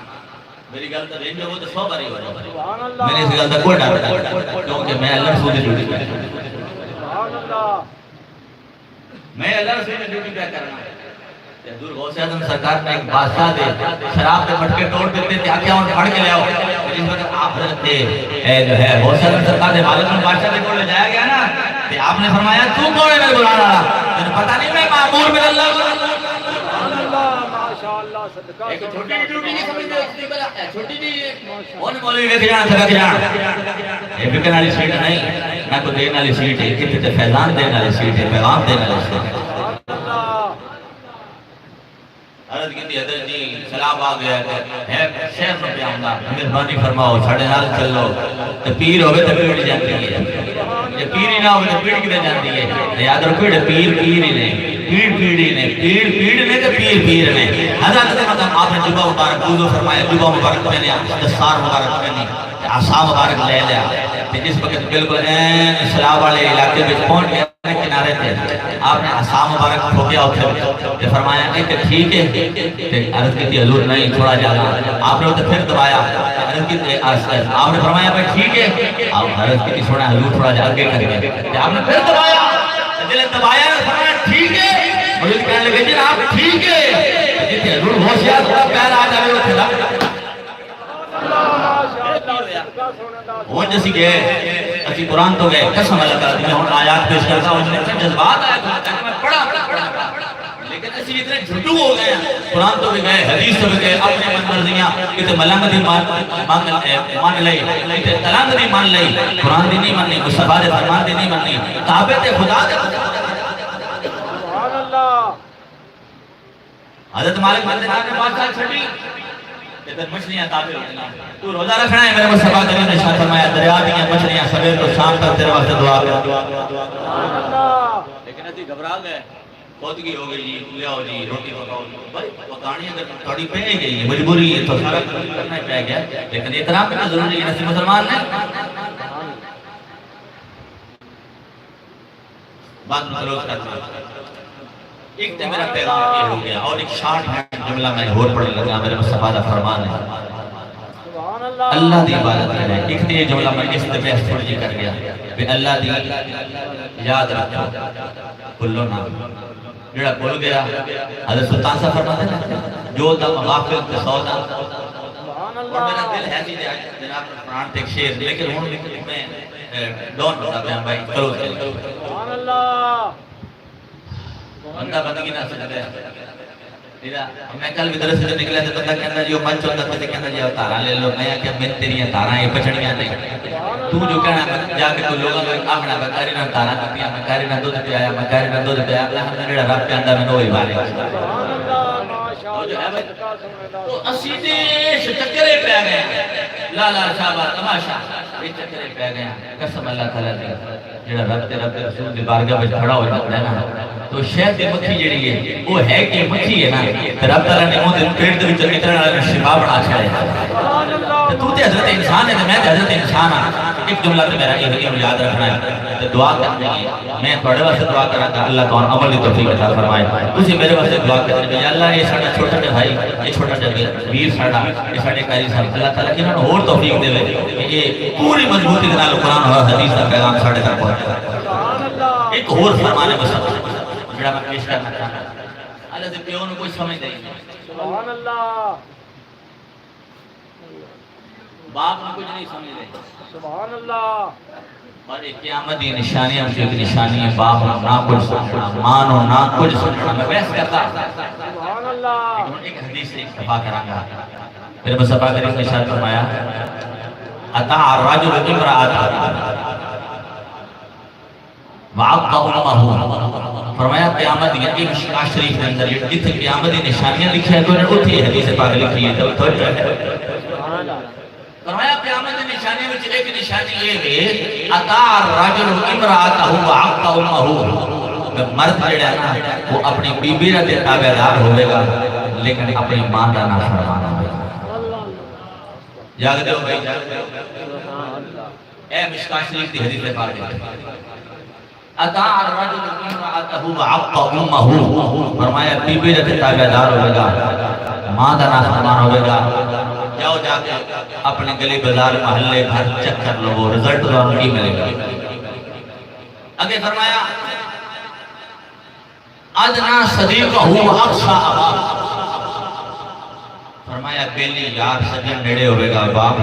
میری گل تو رینج ہو تو 100 باری ہو جائے سبحان اللہ میں نے اس گل کا کوئی ڈر کیونکہ میں اللہ رسول کی ڈیوٹی پہ سبحان اللہ میں اللہ رسول کی ڈیوٹی پہ کرنا حضور غوث اعظم سرکار نے ایک بادشاہ دے شراب کے مٹکے توڑ دیتے تھے آکے ہم پڑھ کے لے آؤ جس وقت آپ حضرت جو ہے غوث اعظم سرکار نے مالک میں بادشاہ دے کو لے جایا گیا نا کہ آپ نے فرمایا تو کون ہے میرے بلانا رہا تجھے پتہ نہیں میں معمور من اللہ سبحان اللہ ماشاءاللہ صدقہ ایک چھوٹی ڈیوٹی نہیں سمجھتے چھوٹی جی کون مولوی ویکھ جان تھک جان یہ بکن والی سیٹ نہیں نہ کوئی دین والی سیٹ ہے کتے تے فیضان دین والی سیٹ ہے پیغام دین والی سیٹ ہے عرض کی تھی حضرت جی سلام آ گیا ہے شہر میں پہ آؤں گا مہربانی فرماؤ ساڑھے نال چلو تو پیر ہوئے تو پیڑ جاتی ہے یہ پیر ہی نہ ہوئے تو پیڑ کدھر جاتی ہے یاد رکھو پیر پیر ہی نہیں پیڑ پیڑ ہی نہیں پیڑ پیڑ نہیں تو پیر پیر نہیں حضرت مطلب آپ نے جبہ مبارک بوزو فرمایا جبہ مبارک پہنے دستار مبارک پہنی عصا مبارک لے لیا جس وقت بالکل این اسلام والے علاقے میں پہنچ گیا کنارے تھے آپ نے عصا مبارک ٹھوکیا اتھے فرمایا کہ ٹھیک ہے عرض کی تھی حضور نہیں تھوڑا جانا آپ نے اتھے پھر دبایا عرض کی تھی آپ نے فرمایا بھائی ٹھیک ہے آپ عرض کی تھی سونا حضور تھوڑا جا آگے کر گئے آپ نے پھر دبایا جلے دبایا فرمایا ٹھیک ہے مجھے کہنے لگے جی آپ ٹھیک ہے جی تھی حضور ہوشیار تھوڑا پیر آ جائے اتھے لگ وہ جیسی گئے اسی قرآن تو گئے قسم اللہ کر دی میں ہوں آیات پیش کرتا ہوں جنہیں جذبات آیا تھا میں پڑھا لیکن اسی اتنے جھٹو ہو گئے قرآن تو بھی گئے حدیث تو بھی گئے اپنے من مرضیاں کتے ملنگ دی مان لئی کتے تلنگ دی مان لئی قرآن دی نہیں مننی مصطفیٰ دے فرمان دی نہیں مننی تابعت خدا دے سبحان اللہ حضرت مالک بن دینار نے بادشاہ چھڑی ادھر مچھلیاں تابع ہوتی ہیں تو روزہ رکھنا ہے میرے مصطفیٰ کریم نے شاہ فرمایا دریا دیاں مچھلیاں سویر کو شام تک تیرے واسطے دعا کر جی گھبرا گئے خودگی ہو گئی جی لے آؤ جی روٹی پکاؤ بھائی پکانی اگر تھوڑی پہ گئی ہے مجبوری ہے تو سارا کرنا پہ گیا لیکن احترام کرنا ضروری ہے نسی مسلمان ہے بات مطلوب کرنا ایک تے میرا پیغام یہ ہو گیا اور ایک شارٹ ہینڈ جملہ میں اور پڑھنے لگا میرے مصطفیٰ کا فرمان ہے اللہ دی عبادت کرے ایک تے یہ جملہ میں اس تے بحث تھوڑی جی کر گیا کہ اللہ دی یاد رکھو بھولو نہ جڑا بھول گیا حضرت سلطان صاحب فرماتے ہیں جو دم غافل تے سودا اور میرا دل ہے جی جناب قرآن تے شعر لیکن ہوں میں ڈون بتا دیں بھائی کرو سبحان اللہ بندہ بندگی نہ سکتے میں کل بھی درس سے نکلا تو بندہ کہنا جو من چاہتا تھا کہنا جی تارا لے لو میں کہ میں تیری تارا یہ بچڑیاں نہیں تو جو کہنا جا کے تو لوگوں کو آخنا میں کاری نہ تارا پیا میں کاری نہ دودھ پیا میں کاری نہ دودھ پیا اللہ نے جڑا رب پہ میں وہی بارے سبحان اللہ ماشاءاللہ صدقہ سن اللہ تو اسی دیش چکرے پہ گئے لا لا شابہ تماشا یہ چکرے پہ گئے قسم اللہ تعالیٰ دی جڑا رب تے رسول دی بارگاہ وچ کھڑا ہو جاتا ہے نا تو شہد دی مکھی جڑی ہے وہ ہے کہ مکھی ہے نا تے رب تعالیٰ نے اون دے پیٹ دے وچ اترن والا شفا بنا چھڑیا سبحان اللہ تے تو تے حضرت انسان ہے تے میں تے حضرت انسان ہاں ایک جملہ تے میرا یہ یاد رکھنا ہے تے دعا کرنی ہے میں تھوڑے واسطے دعا کراں گا اللہ تعالیٰ عمل دی توفیق عطا فرمائے تسی میرے واسطے دعا کریں کہ اللہ یہ ساڈا چھوٹا جا بھائی یہ چھوٹا جا ویر ساڈا یہ ساڈے قاری صاحب اللہ تعالیٰ انہاں نوں اور توفیق دے کہ یہ پوری مضبوطی دے نال قرآن اور حدیث دا پیغام ساڈے تک پہنچے سبحان اللہ ایک اور فرمانے بس جڑا میں پیش کرنا چاہتا ہوں اللہ سے پیوں نے کوئی سمجھ نہیں سبحان اللہ باپ نے کچھ نہیں سمجھ رہے سبحان اللہ اور ایک قیامت دی نشانیاں سے ایک نشانی ہے باپ نہ کچھ سمجھنا ماں نہ کچھ سمجھنا میں بحث کرتا سبحان اللہ ایک حدیث سے اکتفا کراں گا میرے مصطفیٰ کریم نے ارشاد فرمایا اطاع الرجل امرأته وعق امه فرمایا قیامت دی ایک مشکا شریف کے اندر جتنے قیامت دی نشانیاں لکھی ہے تو نے اوتھے حدیث پاک لکھی ہے تو سبحان اللہ فرمایا قیامت دی نشانیاں وچ ایک نشانی یہ ہے اطاع الرجل امرأته وعق امه مرد جڑا ہے نا وہ اپنی بیوی دے تابعدار ہوے گا لیکن اپنی ماں دا نافرمان ہوے گا جاگ دیو بھائی اے مشکا شریف دی حدیث پاک اطاع الرجل امرأته وعق امه فرمایا بیوی دے تابعدار ہوے گا ماں دا نافرمان ہوے گا جاؤ جا کے اپنے گلی بازار محلے گھر چکر لو رزلٹ تو آپ کی ملے گا آگے فرمایا ادنا صدیقہ اقصا ابا فرمایا پہلی یار سجن نیڑے ہوئے گا باپ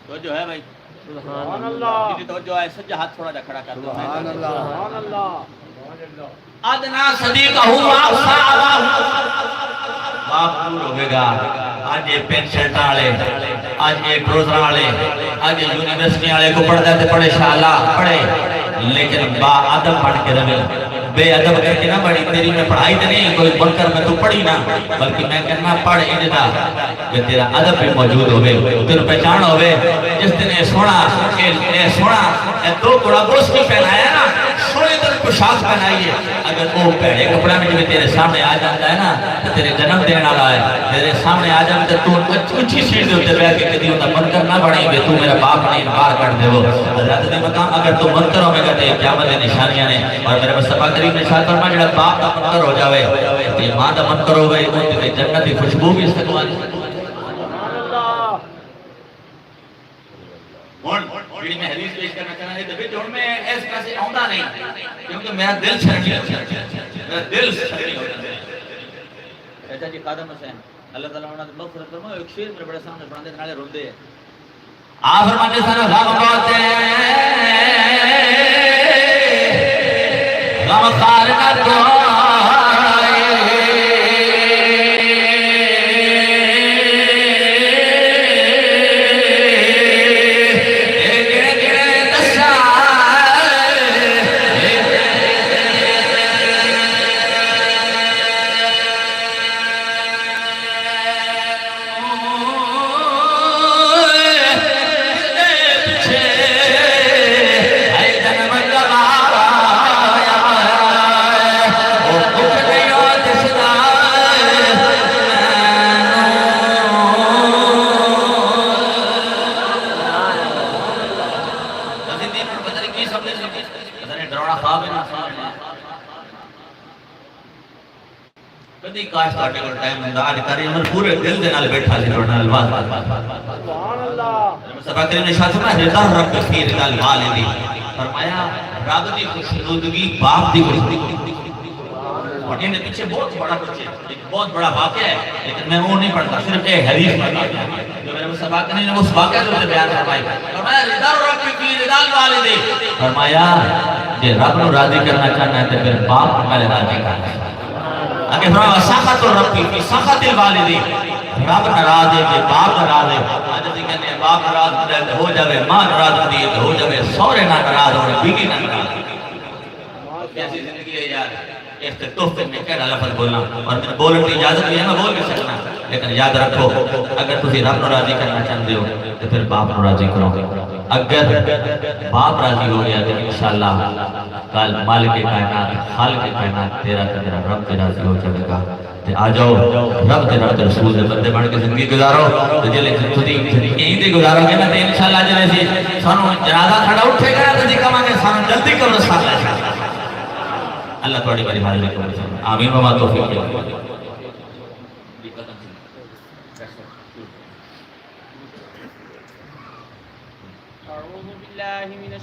تو جو ہے بھائی سبحان اللہ تو جو ہے سجا ہاتھ تھوڑا جا کھڑا کر دو سبحان اللہ ادنا صدیقہ اقصا ابا باپ دور ہوئے گا آج یہ پینشن والے آج یہ ٹروزر والے آج یہ یونیورسٹی والے کو پڑھتا ہے پڑھے شاءاللہ پڑھے لیکن با ادب پڑھ کے رہے بے ادب کر کے نہ پڑھی تیری میں پڑھائی تو نہیں کوئی بن کر میں تو پڑھی نہ بلکہ میں کہنا پڑھ انجدا کہ تیرا ادب بھی موجود ہوئے تیرا پہچان ہوئے جس نے سونا دو گوڑا گوشت کی پہنایا نا سونے تر پوشاک پہنائی ہے اگر وہ پہنے کپڑا میں جو تیرے سامنے آ جاتا ہے نا تیرے جنم دینے والا ہے تیرے سامنے آ جاتا ہے تو اچھی سیٹ دے ہوتے بیٹھ کے کدی ہوتا منکر نہ بڑھیں گے تو میرا باپ نہیں انکار کر دے وہ حضرت نے مقام اگر تو منکر ہو میں کہتے ہیں قیامت نشانیاں نے اور میرے مصطفیٰ کریم نے شاہ فرمایا جڑا باپ کا منکر ہو جاوے تو ماں کا منکر ہو گئی وہ تے جنت کی خوشبو بھی استقبال سبحان اللہ ہن جڑی میں حدیث پیش کرنا چاہنا ہے تے وچ ہن میں اس طرح سے آوندا نہیں کیونکہ میرا دل چھڑی میرا دل چھڑی ہو جاتا ہے چاچا جی قادم حسین اللہ تعالیٰ انہاں دی مغفرت فرمائے ایک شعر میرے بڑے سامنے پڑھاندے نالے روندے ہیں آپ فرماتے سن غم ہوتے غم خار نہ تو کدی کاش تواڈے کول ٹائم ہوندا اج کری عمر پورے دل دے نال بیٹھا سی تواڈے نال واہ سبحان اللہ مصطفیٰ کریم نے شاہ فرمایا رضا رب فی رضا الوالدی فرمایا رب دی خوشنودگی باپ دی خوشنودگی اور ان پیچھے بہت بڑا کچھ ہے ایک بہت بڑا واقعہ ہے لیکن میں وہ نہیں پڑھتا صرف ایک حدیث پڑھتا جو میرے مصطفیٰ کریم نے اس واقعہ سے بیان فرمایا فرمایا رضا رب فی رضا الوالدی فرمایا کہ رب کو راضی کرنا چاہنا ہے تو پھر باپ کو پہلے راضی کرنا ہے آگے فرمایا سخط ربی فی سخط الوالدی رب ناراض ہے کہ باپ ناراض ہے آج ہم کہتے ہیں باپ ناراض ہوتا ہے تو ہو جاوے ماں ناراض ہوتی ہے تو ہو جاوے سورے نہ ناراض ہونے بیوی نہ ناراض کیسی زندگی ہے یار اس تحفے میں کہنا لفظ بولنا اور میں بولنے کی اجازت بھی ہے میں بول بھی سکنا لیکن یاد رکھو اگر تسی رب کو راضی کرنا چاہتے ہو تو پھر باپ کو راضی کرو اگر باپ راضی ہو گیا تو انشاءاللہ کل مالک کائنات خالق کائنات تیرا رب کے راضی ہو جائے گا آ جاؤ رب تے رب تے رسول دے بندے بن کے زندگی گزارو تے جلے تسی زندگی تے گزارو گے نا تے انشاءاللہ جلے سی سانو جنازہ کھڑا اٹھے گا تے جی کہاں گے سانو جلدی کرو ساتھ اللہ تواڈی بڑی حاضری کرے آمین و ما توفیق أعوذ بالله من